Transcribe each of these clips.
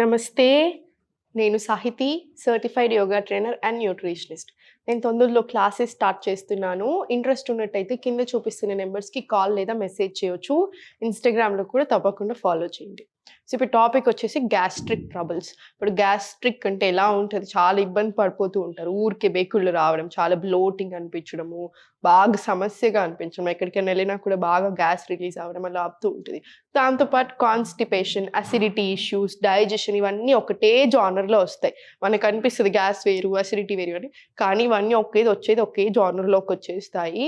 నమస్తే. నేను Sahithi, certified yoga trainer and nutritionist. నేను తొందరలో క్లాసెస్ స్టార్ట్ చేస్తున్నాను. ఇంట్రెస్ట్ ఉన్నట్టయితే కింద చూపిస్తున్న నెంబర్స్‌కి కాల్ లేదా మెసేజ్ చేయొచ్చు. ఇన్‌స్టాగ్రామ్‌లో కూడా తప్పకుండా ఫాలో చేయండి. సో, ఇప్పుడు టాపిక్ వచ్చేసి గ్యాస్ట్రిక్ ట్రబుల్స్. ఇప్పుడు గ్యాస్ట్రిక్ అంటే ఎలా ఉంటది? చాలా ఇబ్బంది పడిపోతూ ఉంటారు. ఊరికే బేకుళ్ళు రావడం, చాలా బ్లోటింగ్ అనిపించడము, బాగా సమస్యగా అనిపించడం, ఎక్కడికైనా వెళ్ళినా కూడా బాగా గ్యాస్ రిలీజ్ అవ్వడం అలా అవుతూ ఉంటది. దాంతో పాటు కాన్‌స్టిపేషన్, అసిడిటీ ఇష్యూస్, డైజెషన్ ఇవన్నీ ఒకటే జానర్‌లో వస్తాయి. మనకనిపిస్తది గ్యాస్ వేరు, అసిడిటీ వేరు అని. కానీ ఇవన్నీ వచ్చేది ఒకే జానర్‌లోకొచ్చేస్తాయి.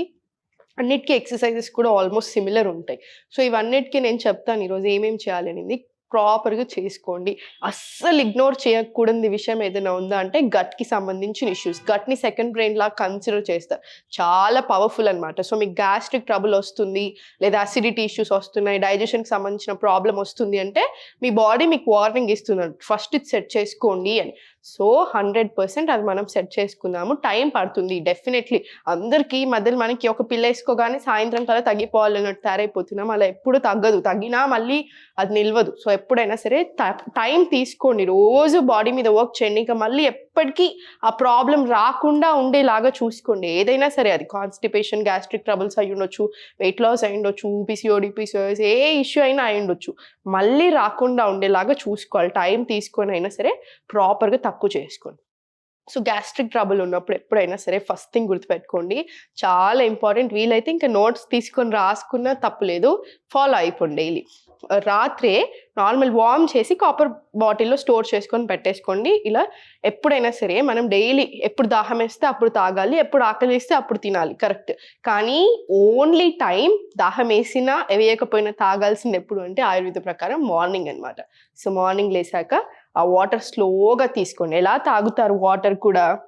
అన్నిటికి ఎక్సర్‌సైజెస్ కూడా ఆల్‌మోస్ట్ సిమిలర్ ఉంటాయి. సో, ఇవన్నిటికి నేను చెప్తాను ఈరోజు ఏమేం చేయాలనేది. ప్రాపర్‌గా చేసుకోండి. అస్సలు ఇగ్నోర్ చేయకూడని విషయం ఏదైనా ఉందా అంటే గట్‌కి సంబంధించిన ఇష్యూస్. గట్‌ని సెకండ్ బ్రెయిన్ లాగా కన్సిడర్ చేస్తారు. చాలా పవర్‌ఫుల్ అన్నమాట. సో, మీకు గ్యాస్ట్రిక్ ట్రబుల్ వస్తుంది, లేదా అసిడిటీ ఇష్యూస్ వస్తున్నాయి, డైజెషన్‌కి సంబంధించిన ప్రాబ్లమ్ వస్తుంది అంటే మీ బాడీ మీకు వార్నింగ్ ఇస్తుందంట. ఫస్ట్ ఇది సెట్ చేసుకోండి అని. సో, 100% అది మనం సెట్ చేసుకుందాము. టైం పడుతుంది డెఫినెట్‌లీ. అందరికీ మధ్యలో మనకి ఒక పిల్లేసుకోగానే సాయంత్రం కల్లా తగ్గిపోవాలన్నట్టు తయారైపోతున్నాం. అలా ఎప్పుడు తగ్గదు. తగ్గినా మళ్ళీ అది నిలవదు. సో, ఎప్పుడైనా సరే టైం తీసుకోండి. రోజు బాడీ మీద వర్క్ చేయండి. ఇంకా మళ్ళీ ఎప్పటికీ ఆ ప్రాబ్లమ్ రాకుండా ఉండేలాగా చూసుకోండి. ఏదైనా సరే అది కాన్‌స్టిపేషన్, గ్యాస్ట్రిక్ ట్రబుల్స్ అయ్యుండొచ్చు, వెయిట్ లాస్ అయ్యుండొచ్చు, పీసీఓడీ, పీసీఓఎస్ ఏ ఇష్యూ అయినా అయ్యుండొచ్చు. మళ్ళీ రాకుండా ఉండేలాగా చూసుకోవాలి. టైం తీసుకొనైనా సరే ప్రాపర్‌గా తక్కువ చేసుకోండి. సో, గ్యాస్ట్రిక్ ట్రబుల్ ఉన్నప్పుడు ఎప్పుడైనా సరే ఫస్ట్ థింగ్ గుర్తుపెట్టుకోండి. చాలా ఇంపార్టెంట్. వీలైతే ఇంకా నోట్స్ తీసుకొని రాసుకున్నా తప్పులేదు. ఫాలో అయిపోండి డైలీ. రాత్రే నార్మల్ వార్మ్ చేసి కాపర్ బాటిల్‌లో స్టోర్ చేసుకొని పెట్టేసుకోండి. ఇలా ఎప్పుడైనా సరే మనం డైలీ ఎప్పుడు దాహమేస్తే అప్పుడు తాగాలి. ఎప్పుడు ఆకలేస్తే అప్పుడు తినాలి. కరెక్ట్. కానీ ఓన్లీ దాహమేసినా, వేయకపోయినా తాగాల్సింది ఎప్పుడు అంటే ఆయుర్వేద ప్రకారం మార్నింగ్ అన్నమాట. సో, మార్నింగ్ లేసాక ఆ వాటర్ స్లోగా తీసుకోండి. ఎలా తాగుతారు వాటర్ కూడా?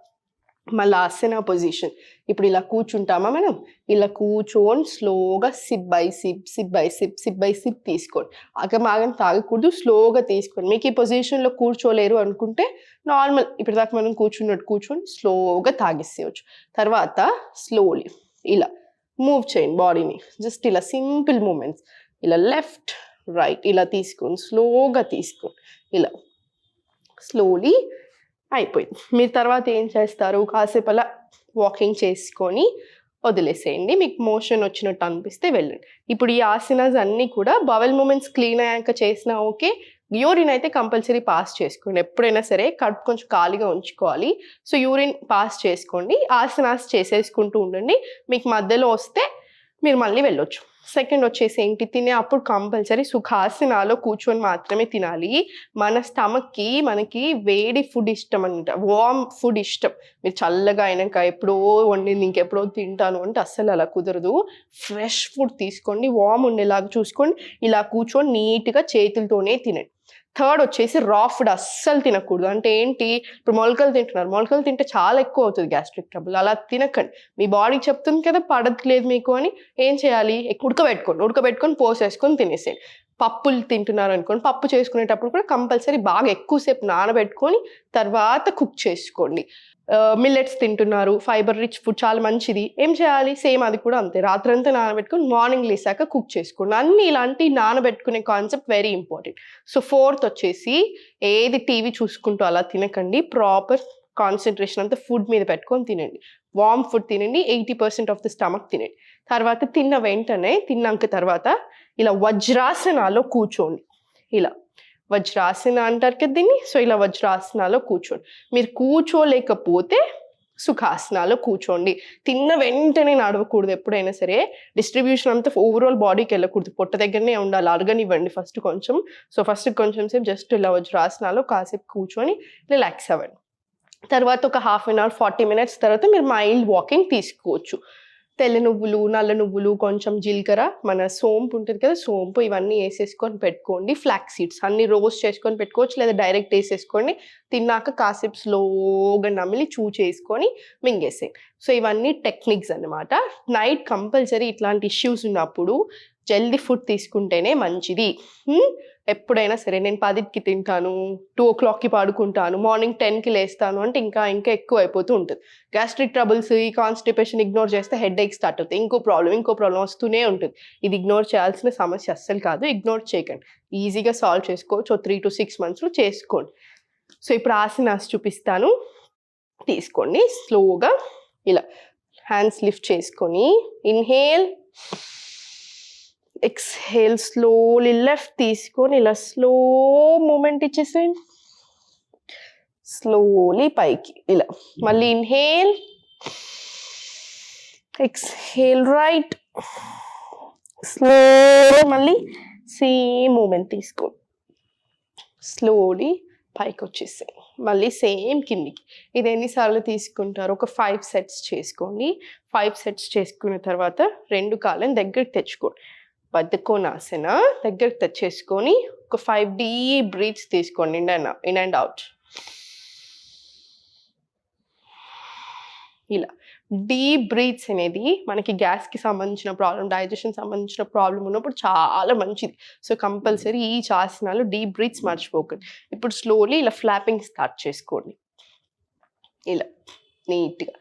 మళ్ళా ఆసన పొజిషన్. ఇప్పుడు ఇలా కూర్చుంటామా మనం? ఇలా కూర్చొని స్లోగా SIP by SIP, SIP by SIP, SIP by SIP తీసుకోండి. ఆగమాగం తాగకూడదు. స్లోగా తీసుకోండి. మీకు ఈ పొజిషన్‌లో కూర్చోలేరు అనుకుంటే నార్మల్ ఇప్పటిదాకా మనం కూర్చున్నట్టు కూర్చొని స్లోగా తాగేసేయొచ్చు. తర్వాత స్లోలీ ఇలా మూవ్ చేయండి బాడీని. జస్ట్ ఇలా సింపుల్ మూవ్‌మెంట్స్. ఇలా లెఫ్ట్, రైట్ ఇలా తీసుకోండి. స్లోగా తీసుకోండి. ఇలా స్లోలీ అయిపోయింది. మీరు తర్వాత ఏం చేస్తారు? కాసేపు అలా వాకింగ్ చేసుకొని వదిలేసేయండి. మీకు మోషన్ వచ్చినట్టు అనిపిస్తే వెళ్ళండి. ఇప్పుడు ఈ ఆసనాస్ అన్నీ కూడా బవెల్ మూమెంట్స్ క్లీన్ అయ్యాక చేసినా ఓకే. యూరిన్ అయితే కంపల్సరీ పాస్ చేసుకోండి. ఎప్పుడైనా సరే కడుపు కొంచెం ఖాళీగా ఉంచుకోవాలి. సో, యూరిన్ పాస్ చేసుకోండి. ఆసనాస్ చేసేసుకుంటూ ఉండండి. మీకు మధ్యలో వస్తే మీరు మళ్ళీ వెళ్ళొచ్చు. సెకండ్ వచ్చేసి ఏంటి? అప్పుడు కంపల్సరీ సుఖాసనాలో కూర్చొని మాత్రమే తినాలి. మన స్టమక్‌కి మనకి వేడి ఫుడ్ ఇష్టం అనమాట. వార్మ్ ఫుడ్ ఇష్టం. మీరు చల్లగా అయినాక ఎప్పుడో వండింది ఇంకెప్పుడో తింటాను అంటే అస్సలు అలా కుదరదు. ఫ్రెష్ ఫుడ్ తీసుకోండి. వార్మ్ ఉండేలాగా చూసుకోండి. ఇలా కూర్చొని నీట్‌గా చేతులతోనే తినండి. థర్డ్ వచ్చేసి రా ఫుడ్ అస్సలు తినకూడదు. అంటే ఏంటి? ఇప్పుడు మొలకలు తింటున్నారు. మొలకలు తింటే చాలా ఎక్కువ అవుతది గ్యాస్ట్రిక్ ట్రబుల్. అలా తినకండి. మీ బాడీ చెప్తుంది కదా పడట్లేదు మీకు అని. ఏం చేయాలి? ఉడకబెట్టుకొని పోసేసుకొని తినేసేయండి. పప్పులు తింటున్నారనుకోండి, పప్పు చేసుకునేటప్పుడు కూడా కంపల్సరీ బాగా ఎక్కువ సేపు నానబెట్టుకొని తర్వాత కుక్ చేసుకోండి. మిల్లెట్స్ తింటున్నారు, ఫైబర్ రిచ్ ఫుడ్ చాలా మంచిది. ఏం చేయాలి? సేమ్ అది కూడా అంతే. రాత్రంతా నానబెట్టుకొని మార్నింగ్ లేసాక కుక్ చేసుకోండి. అన్నీ ఇలాంటి నానబెట్టుకునే concept very important. So, fourth వచ్చేసి ఏది టీవీ చూసుకుంటూ అలా తినకండి. ప్రాపర్ కాన్సంట్రేషన్ అంతా ఫుడ్ మీద పెట్టుకొని తినండి. వార్మ్ ఫుడ్ తినండి. 80% ఆఫ్ ది స్టమక్ తినండి. తర్వాత తిన్నాక తర్వాత ఇలా వజ్రాసనాలో కూర్చోండి. ఇలా వజ్రాసన అంటారు కదా దీన్ని. సో, ఇలా వజ్రాసనాలో కూర్చోండి. మీరు కూర్చోలేకపోతే సుఖాసనాలో కూర్చోండి. తిన్న వెంటనే నడవకూడదు ఎప్పుడైనా సరే. డిస్ట్రిబ్యూషన్ అంతా ఓవరాల్ బాడీకి వెళ్ళకూడదు. పొట్ట దగ్గరనే ఉండాలి. అరగనివ్వండి ఫస్ట్ కొంచెం. సో, ఫస్ట్ కొంచెం సేపు జస్ట్ ఇలా వజ్రాసనాలో కాసేపు కూర్చొని రిలాక్స్ అవ్వండి. తర్వాత ఒక హాఫ్ అన్ అవర్, 40 మినిట్స్ తర్వాత మీరు మైల్డ్ వాకింగ్ తీసుకోవచ్చు. తెల్ల నువ్వులు, నల్ల నువ్వులు, కొంచెం జీలకర్ర, మన సోంపు ఉంటుంది కదా, సోంపు ఇవన్నీ వేసేసుకొని పెట్టుకోండి. ఫ్లాక్స్ సీడ్స్ అన్ని రోస్ట్ చేసుకొని పెట్టుకోవచ్చు, లేదా డైరెక్ట్ వేసేసుకోండి తిన్నాక కాసేపు స్లోగా నమిలి చేసుకొని మింగేసేయండి. సో ఇవన్నీ టెక్నిక్స్ అన్నమాట. నైట్ కంపల్సరీ ఇట్లాంటి ఇష్యూస్ ఉన్నప్పుడు జల్దీ ఫుడ్ తీసుకుంటేనే మంచిది. ఎప్పుడైనా సరే నేను 10కి తింటాను, 2 o'clockకి పడుకుంటాను, మార్నింగ్ 10కి లేస్తాను అంటే ఇంకా ఇంకా ఎక్కువ అయిపోతూ ఉంటుంది. గ్యాస్ట్రిక్ ట్రబుల్స్, ఈ కాన్స్టిపేషన్ ఇగ్నోర్ చేస్తే హెడేక్ స్టార్ట్ అవుతాయి. ఇంకో ప్రాబ్లం వస్తూనే ఉంటుంది. ఇది ఇగ్నోర్ చేయాల్సిన సమస్య అస్సలు కాదు. ఇగ్నోర్ చేయకండి. ఈజీగా సాల్వ్ చేసుకోవచ్చు. 3 to 6 monthsలో చేసుకోండి. సో ఇప్పుడు ఆసనాస్ చూపిస్తాను, తీసుకోండి. స్లోగా ఇలా హ్యాండ్స్ లిఫ్ట్ చేసుకొని ఇన్హేల్, ఎక్స్హేల్, స్లోలీ లెఫ్ట్ తీసుకొని ఇలా స్లో మూమెంట్ ఇచ్చేసేయండి. స్లోలీ పైకి ఇలా మళ్ళీ ఇన్హేల్, ఎక్స్హేల్ రైట్, స్లో మళ్ళీ సేమ్ మూమెంట్ తీసుకోండి. స్లోలీ పైకి వచ్చేసాయి. మళ్ళీ సేమ్ కిందికి. ఇది ఎన్నిసార్లు తీసుకుంటారు? ఒక 5 sets చేసుకోండి. 5 sets చేసుకున్న తర్వాత 2 కాళ్ళని దగ్గరికి తెచ్చుకోండి. బద్ధకోనాసన దగ్గరికి తెచ్చేసుకొని ఒక 5 డీప్ బ్రీత్స్ తీసుకోండి. In and out. ఇలా డీప్ బ్రీత్స్ అనేది మనకి గ్యాస్కి సంబంధించిన ప్రాబ్లం, డైజెషన్ సంబంధించిన ప్రాబ్లం ఉన్నప్పుడు చాలా మంచిది. సో కంపల్సరీ ఈ ఆసనాలు డీప్ బ్రీత్స్ మర్చిపోకండి. ఇప్పుడు స్లోలీ ఇలా ఫ్లాపింగ్ స్టార్ట్ చేసుకోండి. ఇలా నీట్గా.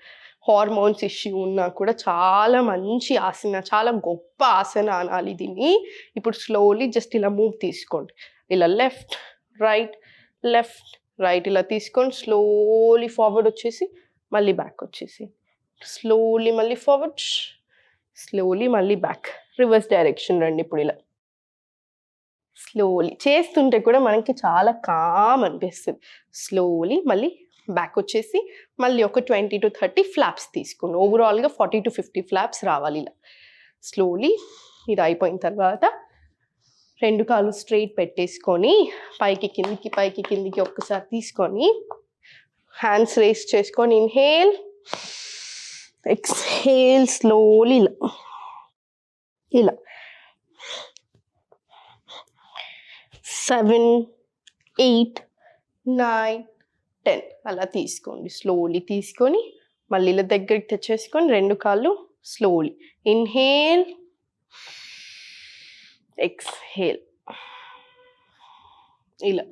హార్మోన్స్ ఇష్యూ ఉన్నా కూడా చాలా మంచి ఆసన, చాలా గొప్ప ఆసన అనాలి దీన్ని. ఇప్పుడు స్లోలీ జస్ట్ ఇలా మూవ్ తీసుకోండి. ఇలా లెఫ్ట్ రైట్ ఇలా తీసుకొని స్లోలీ ఫార్వర్డ్ వచ్చేసి మళ్ళీ బ్యాక్ వచ్చేసి స్లోలీ మళ్ళీ ఫార్వర్డ్, స్లోలీ మళ్ళీ బ్యాక్. రివర్స్ డైరెక్షన్ రండి. ఇప్పుడు ఇలా స్లోలీ చేస్తుంటే కూడా మనకి చాలా కామ్ అనిపిస్తుంది. స్లోలీ మళ్ళీ బ్యాక్ వచ్చేసి మళ్ళీ ఒక 20 to 30 ఫ్లాప్స్ తీసుకోండి. ఓవరాల్గా 40 to 50 ఫ్లాప్స్ రావాలి. ఇలా స్లోలీ ఇది అయిపోయిన తర్వాత 2 కాళ్ళు స్ట్రైట్ పెట్టేసుకొని పైకి కిందికి ఒక్కసారి తీసుకొని హ్యాండ్స్ రేస్ చేసుకొని ఇన్హేల్, ఎక్స్హేల్, స్లోలీ ఇలా 7, 8, 9, 10 అలా తీసుకోండి. స్లోలీ తీసుకొని మళ్ళీ ఇలా దగ్గరికి తెచ్చేసుకొని 2 కాళ్ళు స్లోలీ ఇన్హేల్, ఎక్స్హేల్, ఇలా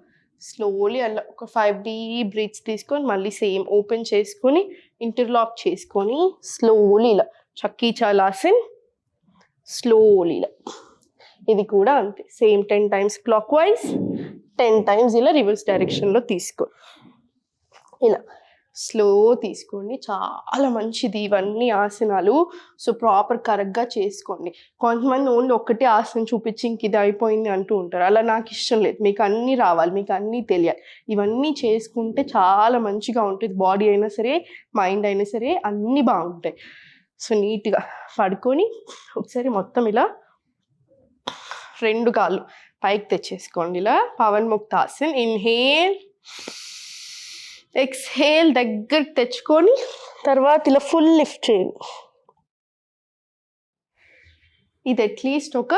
స్లోలీ అలా ఒక 5 డీప్ బ్రీత్స్ తీసుకొని మళ్ళీ సేమ్ ఓపెన్ చేసుకొని ఇంటర్లాక్ చేసుకొని స్లోలీ ఇలా చక్కీ చాలాసన్, స్లోలీ ఇలా. ఇది కూడా అంతే, same 10 times clock wise, 10 times ఇలా రివర్స్ డైరెక్షన్లో తీసుకో. ఇలా స్లో తీసుకోండి. చాలా మంచిది ఇవన్నీ ఆసనాలు. సో ప్రాపర్ కరెక్ట్గా చేసుకోండి. కొంతమంది ఓన్లీ ఒక్కటే ఆసనం చూపించి ఇంక ఇది అయిపోయింది అంటూ ఉంటారు. అలా నాకు ఇష్టం లేదు. మీకు అన్నీ రావాలి, మీకు అన్నీ తెలియాలి. ఇవన్నీ చేసుకుంటే చాలా మంచిగా ఉంటుంది. బాడీ అయినా సరే, మైండ్ అయినా సరే అన్నీ బాగుంటాయి. సో నీట్గా పడుకొని ఒకసారి మొత్తం ఇలా 2 కాళ్ళు పైకి తెచ్చేసుకోండి. ఇలా పవన్ ముక్తాసన్. ఇన్హేల్, ఎక్స్హేల్, దగ్గరికి తెచ్చుకొని తర్వాత ఇలా ఫుల్ లిఫ్ట్ చేయండి. ఇది అట్లీస్ట్ ఒక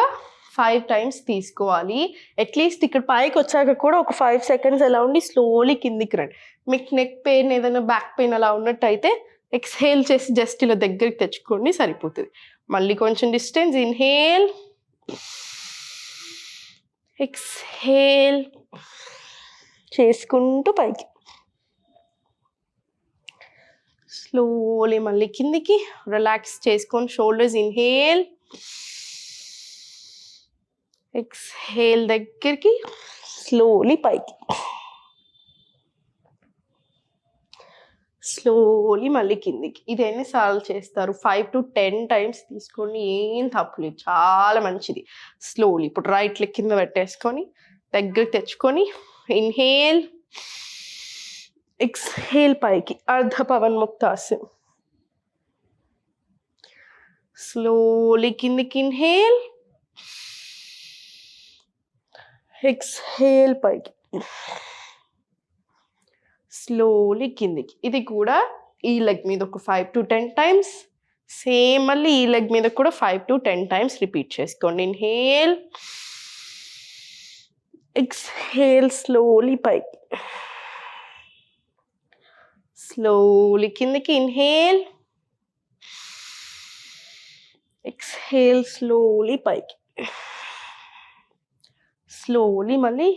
5 times తీసుకోవాలి. అట్లీస్ట్ ఇక్కడ పైకి వచ్చాక కూడా ఒక 5 seconds ఎలా ఉండి స్లోలీ కిందికి రండి. మీకు నెక్ పెయిన్, ఏదైనా బ్యాక్ పెయిన్ అలా ఉన్నట్టయితే ఎక్స్హేల్ చేసి జస్ట్ ఇలా దగ్గరికి తెచ్చుకోండి, సరిపోతుంది. మళ్ళీ కొంచెం డిస్టెన్స్. ఇన్హేల్, ఎక్స్హేల్ చేసుకుంటూ పైకి స్లోలీ మళ్ళీ కిందికి రిలాక్స్ చేసుకొని షోల్డర్స్. ఇన్హేల్, ఎక్స్హేల్, దగ్గరికి స్లోలీ పైకి, స్లోలీ మళ్ళీ కిందికి. ఇది ఎన్నిసార్లు చేస్తారు? 5 to 10 times తీసుకోండి. ఏం తప్పులేదు, చాలా మంచిది. స్లోలీ ఇప్పుడు రైట్ లెగ్ కింద పెట్టేసుకొని దగ్గరికి తెచ్చుకొని ఇన్హేల్, ఎక్స్హేల్ పైకి అర్ధ పవన్ ముక్తాసన్. స్లోలీ కిందికి ఇన్హేల్, ఎక్స్హేల్ పైకి, స్లోలీ కిందికి. ఇది కూడా ఈ లెగ్ మీద ఒక 5 to 10 times, సేమ్ మళ్ళీ ఈ లెగ్ మీద కూడా 5 to 10 times రిపీట్ చేసుకోండి. ఇన్హేల్, ఎక్స్హేల్, స్లోలీ పైకి, స్లోలీ కిందకి ఇన్హేల్, ఎక్స్‌హేల్ స్లోలీ పైకి. స్లోలీ మళ్ళీ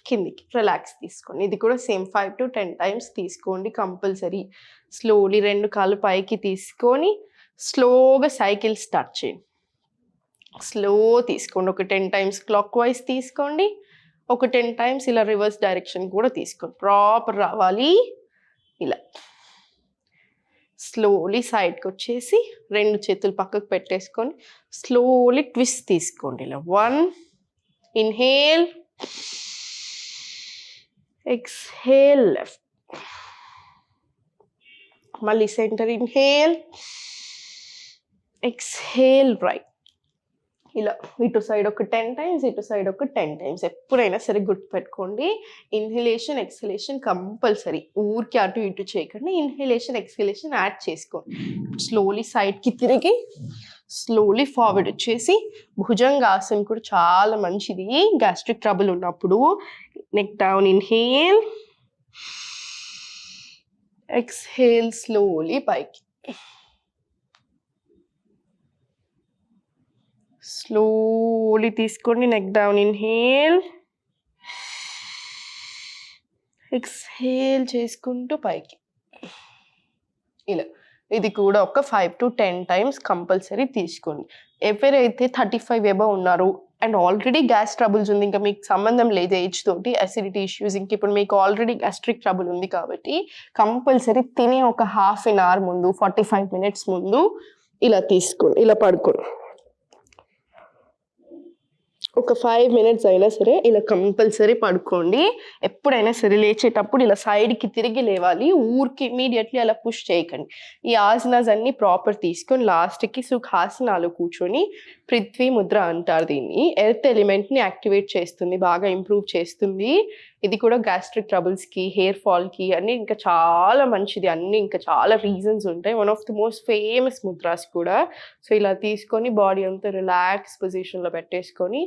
కిందికి రిలాక్స్ తీసుకోండి. ఇది కూడా సేమ్ 5 to 10 టైమ్స్ తీసుకోండి కంపల్సరీ. స్లోలీ 2 కాళ్ళు పైకి తీసుకొని స్లోగా సైకిల్ స్టార్ట్ చేయండి. స్లో తీసుకోండి. ఒక 10 టైమ్స్ క్లాక్ వైజ్ తీసుకోండి. ఒక 10 టైమ్స్ ఇలా రివర్స్ డైరెక్షన్ కూడా తీసుకోండి. ప్రాపర్ రావాలి ఇలా. స్లోలీ సైడ్కి వచ్చేసి 2 చేతులు పక్కకు పెట్టేసుకొని స్లోలీ ట్విస్ట్ తీసుకోండి ఇలా. 1 ఇన్హేల్, ఎక్స్‌హేల్ లెఫ్ట్, మళ్ళీ సెంటర్ ఇన్హేల్, ఎక్స్‌హేల్ రైట్. ఇలా ఇటు సైడ్ ఒక 10 టైమ్స్, ఇటు సైడ్ ఒక 10 టైమ్స్. ఎప్పుడైనా సరే గుర్తుపెట్టుకోండి, ఇన్హలేషన్ ఎక్స్హలేషన్ కంపల్సరీ. ఊరికి అటు ఇటు చేయకండి, ఇన్హలేషన్ ఎక్స్హలేషన్ యాడ్ చేసుకోండి. స్లోలీ సైడ్కి తిరిగి స్లోలీ ఫార్వర్డ్ వచ్చేసి భుజంగాసన్ కూడా చాలా మంచిది గ్యాస్ట్రిక్ ట్రబుల్ ఉన్నప్పుడు. Neck down, inhale, exhale slowly పైకి. స్లోలీ తీసుకోండి, నెక్ డౌన్, ఇన్హేల్, ఎక్స్హేల్ చేసుకుంటూ పైకి ఇలా. ఇది కూడా ఒక 5 to 10 టైమ్స్ కంపల్సరీ తీసుకోండి. ఎవరైతే 35 ఎబవ్ ఉన్నారు అండ్ ఆల్రెడీ గ్యాస్ ట్రబుల్స్ ఉంది, ఇంకా మీకు సంబంధం లేదు ఏజ్ తోటి, అసిడిటీ ఇష్యూస్, ఇంక ఇప్పుడు మీకు ఆల్రెడీ గ్యాస్ట్రిక్ ట్రబుల్ ఉంది కాబట్టి కంపల్సరీ తినే ఒక హాఫ్ అన్ అవర్ ముందు, 45 మినిట్స్ ముందు ఇలా తీసుకోండి, ఇలా పడుకోండి. ఒక 5 మినిట్స్ అయినా సరే ఇలా కంపల్సరీ పడుకోండి. ఎప్పుడైనా సరే లేచేటప్పుడు ఇలా సైడ్కి తిరిగి లేవాలి, ఊరికి ఇమీడియట్లీ అలా పుష్ చేయకండి. ఈ ఆసనాస్ అన్ని ప్రాపర్ తీసుకొని లాస్ట్కి సుఖాసనాలు కూర్చొని పృథ్వీ ముద్ర అంటారు దీన్ని. ఎర్త్ ఎలిమెంట్ని యాక్టివేట్ చేస్తుంది, బాగా ఇంప్రూవ్ చేస్తుంది. ఇది కూడా గ్యాస్ట్రిక్ ట్రబుల్స్కి, హెయిర్ ఫాల్కి అన్నీ ఇంకా చాలా మంచిది. అన్నీ ఇంకా చాలా రీజన్స్ ఉంటాయి. One of the most famous mudras కూడా. సో ఇలా తీసుకొని బాడీ అంతా రిలాక్స్ పొజిషన్లో పెట్టేసుకొని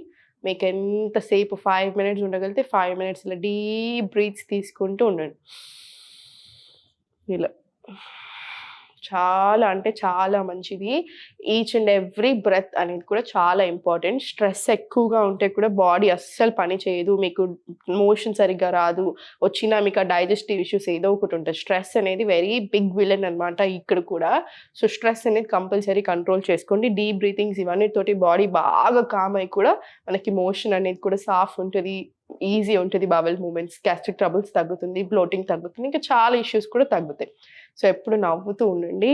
మీకు ఎంతసేపు 5 మినిట్స్ ఉండగలిగితే 5 మినిట్స్ ఇలా డీప్ బ్రీత్స్ తీసుకుంటూ ఉండండి. ఇలా చాలా అంటే చాలా మంచిది. ఈచ్ అండ్ ఎవ్రీ బ్రెత్ అనేది కూడా చాలా ఇంపార్టెంట్. స్ట్రెస్ ఎక్కువగా ఉంటే కూడా బాడీ అస్సలు పని చేయదు, మీకు మోషన్ సరిగ్గా రాదు, వచ్చినా మీకు ఆ డైజెస్టివ్ ఇష్యూస్ ఏదో ఒకటి ఉంటుంది. స్ట్రెస్ అనేది వెరీ బిగ్ విలన్ అనమాట ఇక్కడ కూడా. సో స్ట్రెస్ అనేది కంపల్సరీ కంట్రోల్ చేసుకోండి. డీప్ బ్రీతింగ్స్ ఇవన్నీతోటి బాడీ బాగా కామ్ అయి కూడా మనకి మోషన్ అనేది కూడా సాఫ్ ఉంటుంది, ఈజీ ఉంటుంది, బవల్ మూమెంట్స్, గ్యాస్ట్రిక్ ట్రబుల్స్ తగ్గుతుంది, బ్లోటింగ్ తగ్గుతుంది, ఇంకా చాలా ఇష్యూస్ కూడా తగ్గుతాయి. సో ఎప్పుడు నవ్వుతూ ఉండండి.